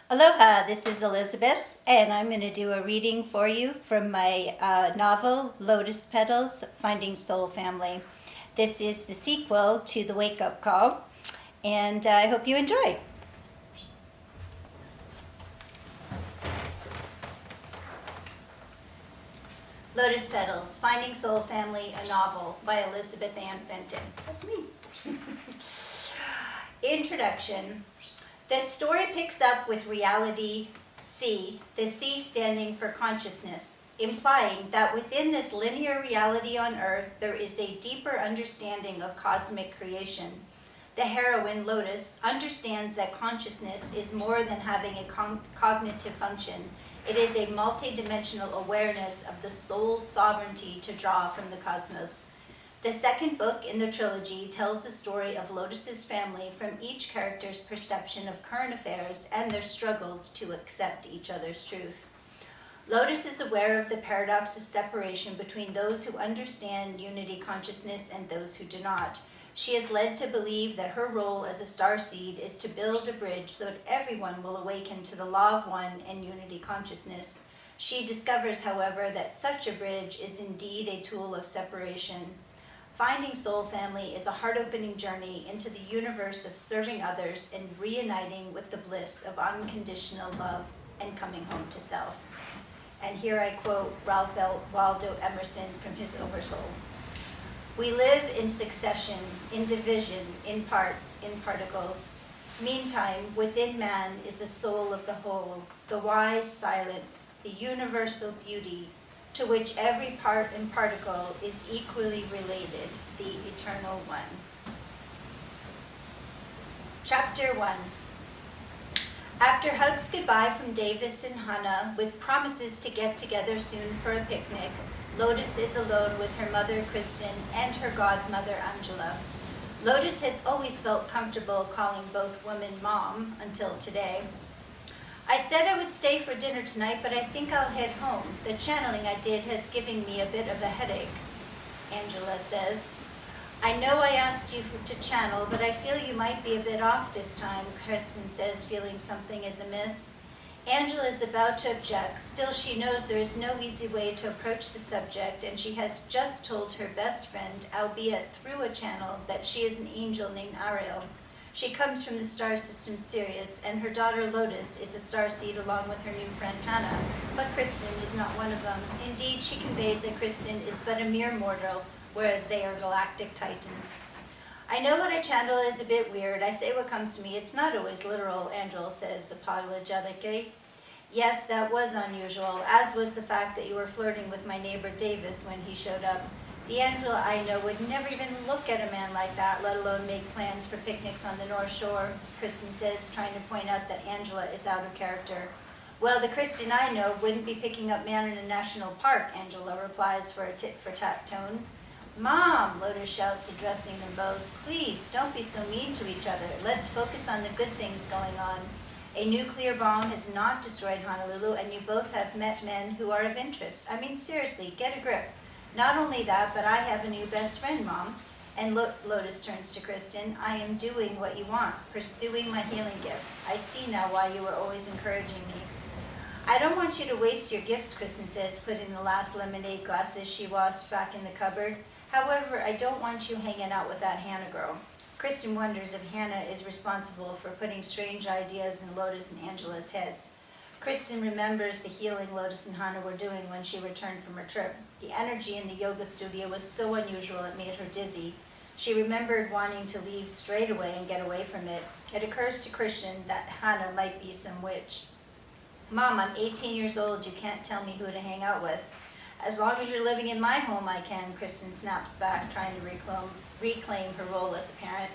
Aloha, this is Elizabeth, and I'm going to do a reading for you from my novel, Lotus Petals, Finding Soul Family. This is the sequel to The Wake Up Call, and I hope you enjoy. Lotus Petals, Finding Soul Family, a novel by Elizabeth Ann Fenton. That's me. Introduction. The story picks up with reality C, the C standing for consciousness, implying that within this linear reality on Earth, there is a deeper understanding of cosmic creation. The heroine, Lotus, understands that consciousness is more than having a cognitive function. It is a multidimensional awareness of the soul's sovereignty to draw from the cosmos. The second book in the trilogy tells the story of Lotus's family from each character's perception of current affairs and their struggles to accept each other's truth. Lotus is aware of the paradox of separation between those who understand unity consciousness and those who do not. She is led to believe that her role as a starseed is to build a bridge so that everyone will awaken to the law of one and unity consciousness. She discovers, however, that such a bridge is indeed a tool of separation. Finding Soul Family is a heart-opening journey into the universe of serving others and reuniting with the bliss of unconditional love and coming home to self. And here I quote Ralph Waldo Emerson from his Oversoul. We live in succession, in division, in parts, in particles. Meantime, within man is the soul of the whole, the wise silence, the universal beauty, to which every part and particle is equally related, the eternal one. Chapter 1. After hugs goodbye from Davis and Hannah, with promises to get together soon for a picnic, Lotus is alone with her mother, Kristen, and her godmother, Angela. Lotus has always felt comfortable calling both women Mom until today. I said I would stay for dinner tonight, but I think I'll head home. The channeling I did has given me a bit of a headache, Angela says. I know I asked you to channel, but I feel you might be a bit off this time, Kristen says, feeling something is amiss. Angela is about to object. Still, she knows there is no easy way to approach the subject, and she has just told her best friend, albeit through a channel, that she is an angel named Ariel. She comes from the star system Sirius, and her daughter Lotus is a starseed along with her new friend Hannah, but Kristen is not one of them. Indeed, she conveys that Kristen is but a mere mortal, whereas they are galactic titans. I know what I channel is a bit weird. I say what comes to me. It's not always literal, Angela says apologetically. Yes, that was unusual, as was the fact that you were flirting with my neighbor Davis when he showed up. The Angela I know would never even look at a man like that, let alone make plans for picnics on the North Shore, Kristen says, trying to point out that Angela is out of character. Well, the Kristen I know wouldn't be picking up man in a national park, Angela replies for a tit-for-tat tone. Mom, Lotus shouts, addressing them both. Please, don't be so mean to each other. Let's focus on the good things going on. A nuclear bomb has not destroyed Honolulu, and you both have met men who are of interest. I mean, seriously, get a grip. Not only that, but I have a new best friend, Mom. And Lotus turns to Kristen. I am doing what you want, pursuing my healing gifts. I see now why you were always encouraging me. I don't want you to waste your gifts, Kristen says, putting the last lemonade glasses she washed back in the cupboard. However, I don't want you hanging out with that Hannah girl. Kristen wonders if Hannah is responsible for putting strange ideas in Lotus and Angela's heads. Kristen remembers the healing Lotus and Hannah were doing when she returned from her trip. The energy in the yoga studio was so unusual it made her dizzy. She remembered wanting to leave straight away and get away from it. It occurs to Kristen that Hannah might be some witch. Mom, I'm 18 years old. You can't tell me who to hang out with. As long as you're living in my home, I can, Kristen snaps back, trying to reclaim her role as a parent.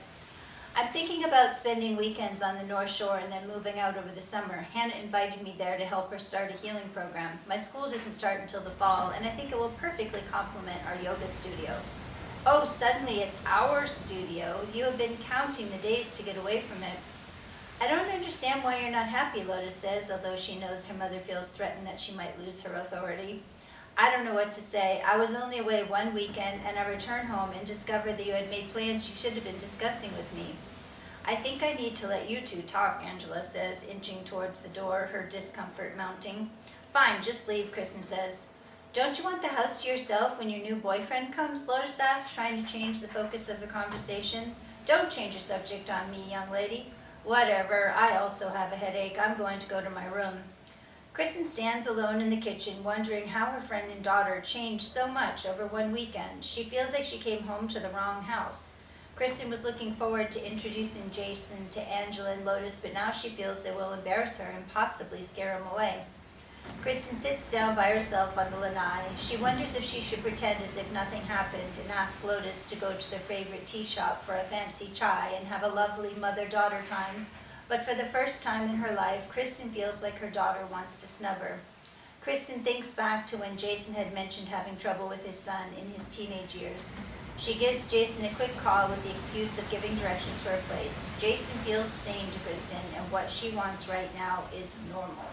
I'm thinking about spending weekends on the North Shore and then moving out over the summer. Hannah invited me there to help her start a healing program. My school doesn't start until the fall, and I think it will perfectly complement our yoga studio. Oh, suddenly it's our studio. You have been counting the days to get away from it. I don't understand why you're not happy, Lotus says, although she knows her mother feels threatened that she might lose her authority. I don't know what to say. I was only away one weekend, and I returned home and discovered that you had made plans you should have been discussing with me. I think I need to let you two talk, Angela says, inching towards the door, her discomfort mounting. Fine, just leave, Kristen says. Don't you want the house to yourself when your new boyfriend comes? Lotus asks, trying to change the focus of the conversation. Don't change the subject on me, young lady. Whatever, I also have a headache. I'm going to go to my room. Kristen stands alone in the kitchen, wondering how her friend and daughter changed so much over one weekend. She feels like she came home to the wrong house. Kristen was looking forward to introducing Jason to Angela and Lotus, but now she feels they will embarrass her and possibly scare him away. Kristen sits down by herself on the lanai. She wonders if she should pretend as if nothing happened and ask Lotus to go to their favorite tea shop for a fancy chai and have a lovely mother-daughter time. But for the first time in her life, Kristen feels like her daughter wants to snub her. Kristen thinks back to when Jason had mentioned having trouble with his son in his teenage years. She gives Jason a quick call with the excuse of giving direction to her place. Jason feels sane to Kristen, and what she wants right now is normal.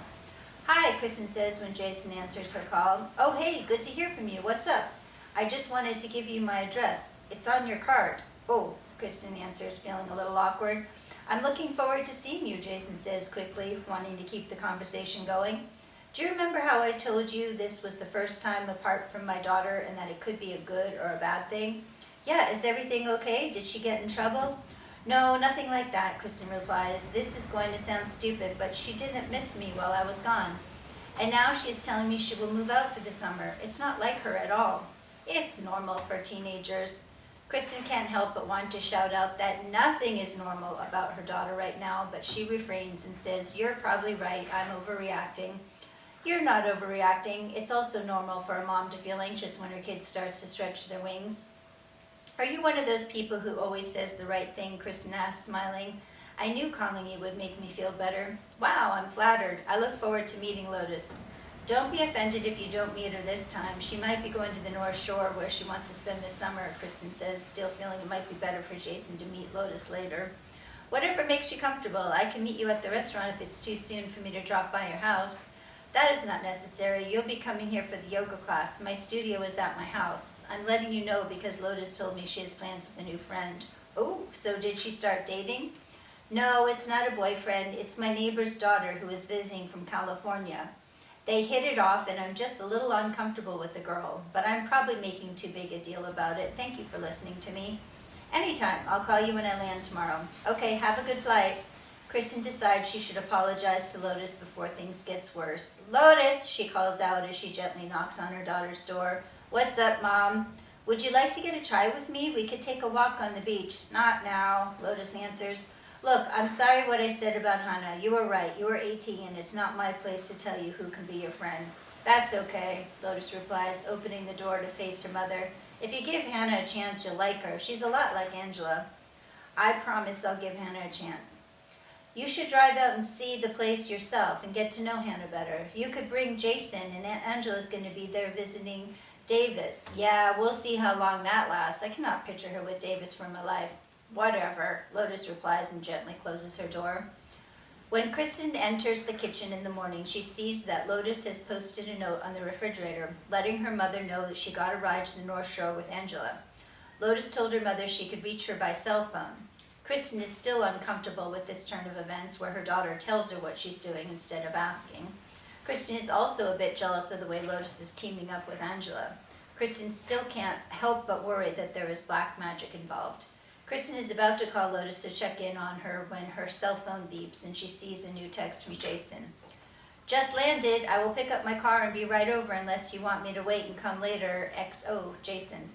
Hi, Kristen says when Jason answers her call. Oh, hey, good to hear from you. What's up? I just wanted to give you my address. It's on your card. Oh, Kristen answers, feeling a little awkward. I'm looking forward to seeing you, Jason says quickly, wanting to keep the conversation going. Do you remember how I told you this was the first time apart from my daughter and that it could be a good or a bad thing? Yeah, is everything okay? Did she get in trouble? No, nothing like that, Kristen replies. This is going to sound stupid, but she didn't miss me while I was gone. And now she is telling me she will move out for the summer. It's not like her at all. It's normal for teenagers. Kristen can't help but want to shout out that nothing is normal about her daughter right now, but she refrains and says, You're probably right, I'm overreacting. You're not overreacting. It's also normal for a mom to feel anxious when her kid starts to stretch their wings. Are you one of those people who always says the right thing? Kristen asked, smiling. I knew calling you would make me feel better. Wow, I'm flattered. I look forward to meeting Lotus. Don't be offended if you don't meet her this time. She might be going to the North Shore where she wants to spend the summer, Kristen says, still feeling it might be better for Jason to meet Lotus later. Whatever makes you comfortable. I can meet you at the restaurant if it's too soon for me to drop by your house. That is not necessary. You'll be coming here for the yoga class. My studio is at my house. I'm letting you know because Lotus told me she has plans with a new friend. Oh, so did she start dating? No, it's not a boyfriend. It's my neighbor's daughter who is visiting from California. They hit it off and I'm just a little uncomfortable with the girl, but I'm probably making too big a deal about it. Thank you for listening to me. Anytime. I'll call you when I land tomorrow. Okay, have a good flight. Kristen decides she should apologize to Lotus before things gets worse. Lotus, she calls out as she gently knocks on her daughter's door. What's up, Mom? Would you like to get a chai with me? We could take a walk on the beach. Not now, Lotus answers. Look, I'm sorry what I said about Hannah. You were right. You were 18 and it's not my place to tell you who can be your friend. That's okay, Lotus replies, opening the door to face her mother. If you give Hannah a chance, you'll like her. She's a lot like Angela. I promise I'll give Hannah a chance. You should drive out and see the place yourself and get to know Hannah better. You could bring Jason, and Angela's going to be there visiting Davis. Yeah, we'll see how long that lasts. I cannot picture her with Davis for my life. Whatever, Lotus replies and gently closes her door. When Kristen enters the kitchen in the morning, she sees that Lotus has posted a note on the refrigerator, letting her mother know that she got a ride to the North Shore with Angela. Lotus told her mother she could reach her by cell phone. Kristen is still uncomfortable with this turn of events where her daughter tells her what she's doing instead of asking. Kristen is also a bit jealous of the way Lotus is teaming up with Angela. Kristen still can't help but worry that there is black magic involved. Kristen is about to call Lotus to check in on her when her cell phone beeps and she sees a new text from Jason. Just landed. I will pick up my car and be right over unless you want me to wait and come later. XO, Jason.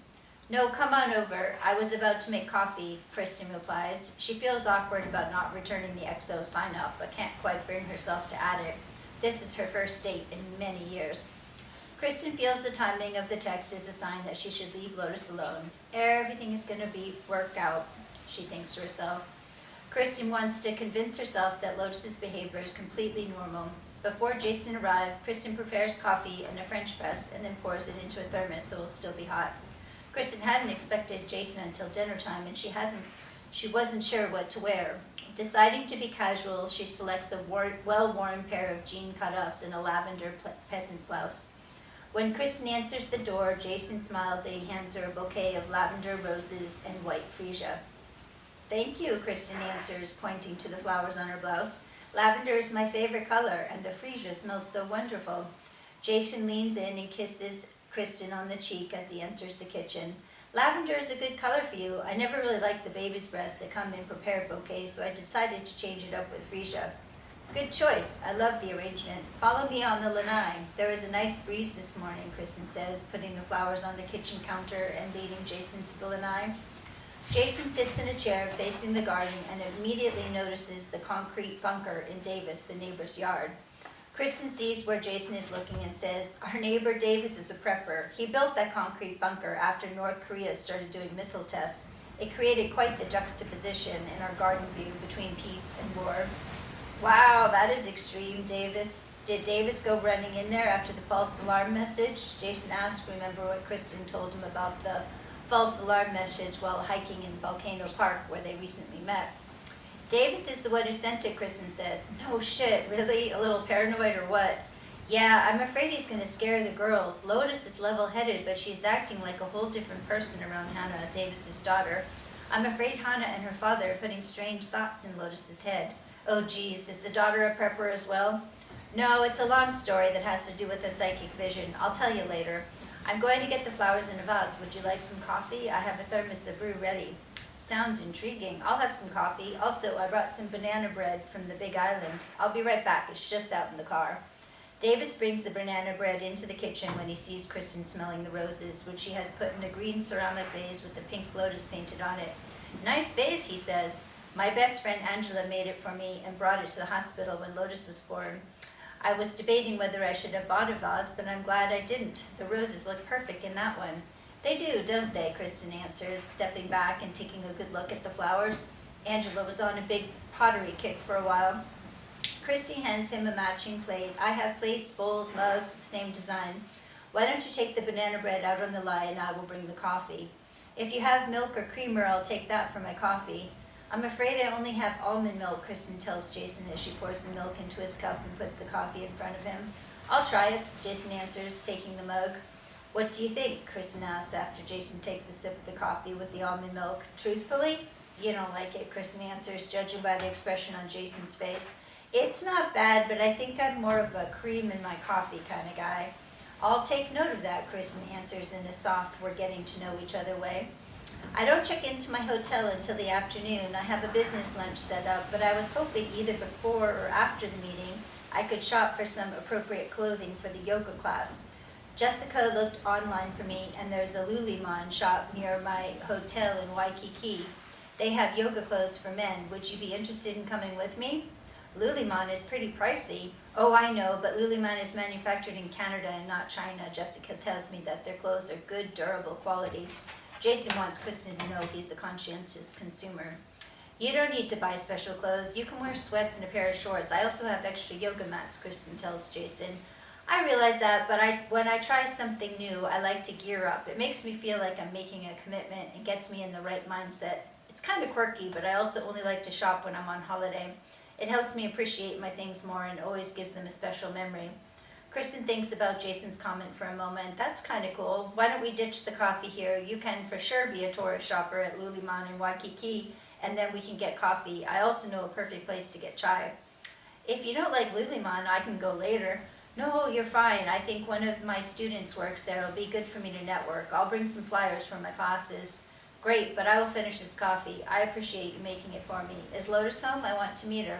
No, come on over. I was about to make coffee, Kristen replies. She feels awkward about not returning the XO sign-off, but can't quite bring herself to add it. This is her first date in many years. Kristen feels the timing of the text is a sign that she should leave Lotus alone. Everything is going to work out, she thinks to herself. Kristen wants to convince herself that Lotus's behavior is completely normal. Before Jason arrives, Kristen prepares coffee in a French press and then pours it into a thermos so it will still be hot. Kristen hadn't expected Jason until dinner time, and she wasn't sure what to wear. Deciding to be casual, she selects a well-worn pair of jean cutoffs and a lavender peasant blouse. When Kristen answers the door, Jason smiles and he hands her a bouquet of lavender roses and white freesia. Thank you, Kristen answers, pointing to the flowers on her blouse. Lavender is my favorite color, and the freesia smells so wonderful. Jason leans in and kisses Kristen on the cheek as he enters the kitchen. Lavender is a good color for you. I never really liked the baby's breasts that come in prepared bouquets, so I decided to change it up with freesia. Good choice. I love the arrangement. Follow me on the lanai. There is a nice breeze this morning, Kristen says, putting the flowers on the kitchen counter and leading Jason to the lanai. Jason sits in a chair facing the garden and immediately notices the concrete bunker in Davis, the neighbor's yard. Kristen sees where Jason is looking and says, our neighbor Davis is a prepper. He built that concrete bunker after North Korea started doing missile tests. It created quite the juxtaposition in our garden view between peace and war. Wow, that is extreme, Davis. Did Davis go running in there after the false alarm message? Jason asked, remember what Kristen told him about the false alarm message while hiking in Volcano Park where they recently met. Davis is the one who sent it, Kristen says. No shit, really? A little paranoid or what? Yeah, I'm afraid he's going to scare the girls. Lotus is level-headed, but she's acting like a whole different person around Hannah, Davis's daughter. I'm afraid Hannah and her father are putting strange thoughts in Lotus's head. Oh geez, is the daughter a prepper as well? No, it's a long story that has to do with a psychic vision. I'll tell you later. I'm going to get the flowers in a vase. Would you like some coffee? I have a thermos of brew ready. Sounds intriguing. I'll have some coffee. Also, I brought some banana bread from the Big Island. I'll be right back. It's just out in the car. Davis brings the banana bread into the kitchen when he sees Kristen smelling the roses, which she has put in a green ceramic vase with the pink lotus painted on it. Nice vase, he says. My best friend Angela made it for me and brought it to the hospital when Lotus was born. I was debating whether I should have bought a vase, but I'm glad I didn't. The roses look perfect in that one. They do, don't they? Kristen answers, stepping back and taking a good look at the flowers. Angela was on a big pottery kick for a while. Christy hands him a matching plate. I have plates, bowls, mugs with the same design. Why don't you take the banana bread out on the lie and I will bring the coffee. If you have milk or creamer, I'll take that for my coffee. I'm afraid I only have almond milk, Kristen tells Jason as she pours the milk into his cup and puts the coffee in front of him. I'll try it, Jason answers, taking the mug. What do you think? Kristen asks after Jason takes a sip of the coffee with the almond milk. Truthfully, you don't like it, Kristen answers, judging by the expression on Jason's face. It's not bad, but I think I'm more of a cream in my coffee kind of guy. I'll take note of that, Kristen answers in a soft, we're getting to know each other way. I don't check into my hotel until the afternoon. I have a business lunch set up, but I was hoping either before or after the meeting I could shop for some appropriate clothing for the yoga class. Jessica looked online for me, and there's a Luliman shop near my hotel in Waikiki. They have yoga clothes for men. Would you be interested in coming with me? Luliman is pretty pricey. Oh, I know, but Luliman is manufactured in Canada and not China. Jessica tells me that their clothes are good, durable quality. Jason wants Kristen to know he's a conscientious consumer. You don't need to buy special clothes. You can wear sweats and a pair of shorts. I also have extra yoga mats, Kristen tells Jason. I realize that, but when I try something new, I like to gear up. It makes me feel like I'm making a commitment and gets me in the right mindset. It's kind of quirky, but I also only like to shop when I'm on holiday. It helps me appreciate my things more and always gives them a special memory. Kristen thinks about Jason's comment for a moment. That's kind of cool. Why don't we ditch the coffee here? You can for sure be a tourist shopper at Luliman in Waikiki, and then we can get coffee. I also know a perfect place to get chai. If you don't like Luliman, I can go later. No, you're fine. I think one of my students works there. It'll be good for me to network. I'll bring some flyers from my classes. Great, but I will finish this coffee. I appreciate you making it for me. Is Lotus home? I want to meet her.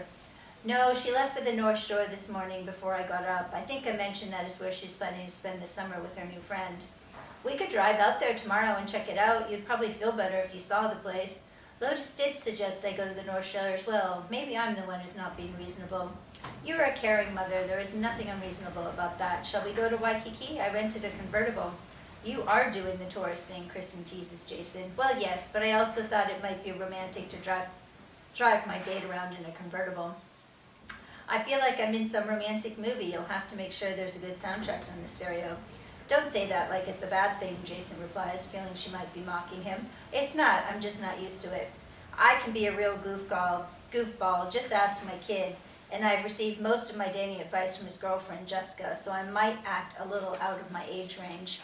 No, she left for the North Shore this morning before I got up. I think I mentioned that is where she's planning to spend the summer with her new friend. We could drive out there tomorrow and check it out. You'd probably feel better if you saw the place. Lotus did suggest I go to the North Shore as well. Maybe I'm the one who's not being reasonable. You're a caring mother. There is nothing unreasonable about that. Shall we go to Waikiki? I rented a convertible. You are doing the tourist thing, Kristen teases Jason. Well, yes, but I also thought it might be romantic to drive my date around in a convertible. I feel like I'm in some romantic movie. You'll have to make sure there's a good soundtrack on the stereo. Don't say that like it's a bad thing, Jason replies, feeling she might be mocking him. It's not. I'm just not used to it. I can be a real goofball. Just ask my kid. And I've received most of my dating advice from his girlfriend, Jessica, so I might act a little out of my age range.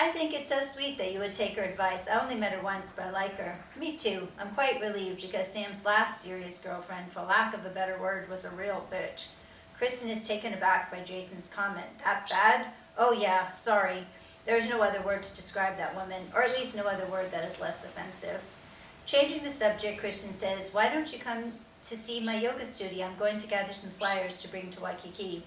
I think it's so sweet that you would take her advice. I only met her once, but I like her. Me too. I'm quite relieved because Sam's last serious girlfriend, for lack of a better word, was a real bitch. Kristen is taken aback by Jason's comment. That bad? Oh yeah, sorry. There's no other word to describe that woman, or at least no other word that is less offensive. Changing the subject, Kristen says, why don't you come to see my yoga studio? I'm going to gather some flyers to bring to Waikiki.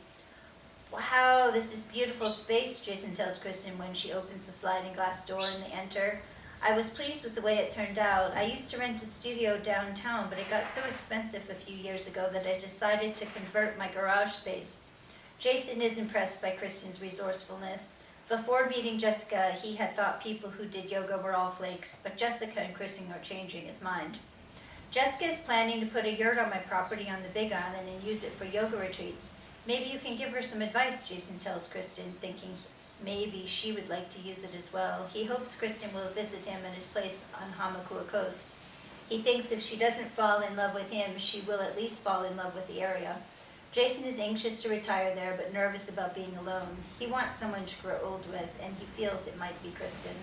Wow, this is beautiful space, Jason tells Kristen when she opens the sliding glass door and they enter. I was pleased with the way it turned out. I used to rent a studio downtown, but it got so expensive a few years ago that I decided to convert my garage space. Jason is impressed by Kristen's resourcefulness. Before meeting Jessica, he had thought people who did yoga were all flakes, but Jessica and Kristen are changing his mind. Jessica is planning to put a yurt on my property on the Big Island and use it for yoga retreats. Maybe you can give her some advice, Jason tells Kristen, thinking maybe she would like to use it as well. He hopes Kristen will visit him at his place on Hamakua Coast. He thinks if she doesn't fall in love with him, she will at least fall in love with the area. Jason is anxious to retire there, but nervous about being alone. He wants someone to grow old with, and he feels it might be Kristen.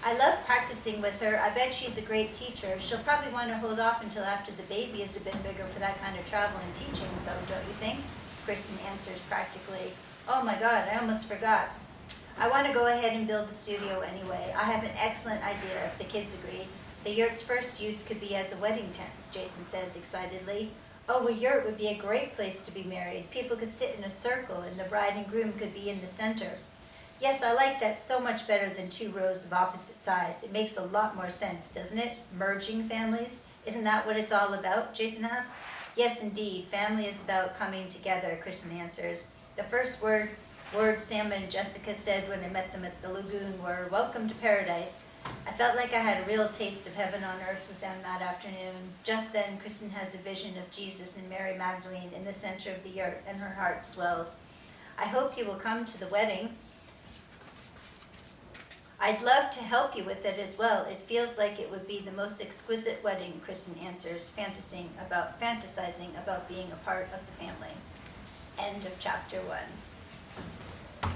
I love practicing with her. I bet she's a great teacher. She'll probably want to hold off until after the baby is a bit bigger for that kind of travel and teaching, though, don't you think? Kristen answers practically. Oh my God, I almost forgot. I want to go ahead and build the studio anyway. I have an excellent idea if the kids agree. The yurt's first use could be as a wedding tent, Jason says excitedly. Oh, a yurt would be a great place to be married. People could sit in a circle and the bride and groom could be in the center. Yes, I like that so much better than 2 rows of opposite size. It makes a lot more sense, doesn't it? Merging families? Isn't that what it's all about? Jason asks. Yes, indeed. Family is about coming together, Kristen answers. The first words Sam and Jessica said when I met them at the lagoon were, welcome to paradise. I felt like I had a real taste of heaven on earth with them that afternoon. Just then, Kristen has a vision of Jesus and Mary Magdalene in the center of the yurt, and her heart swells. I hope you will come to the wedding. I'd love to help you with it as well. It feels like it would be the most exquisite wedding, Kristen answers, fantasizing about being a part of the family. End of chapter 1.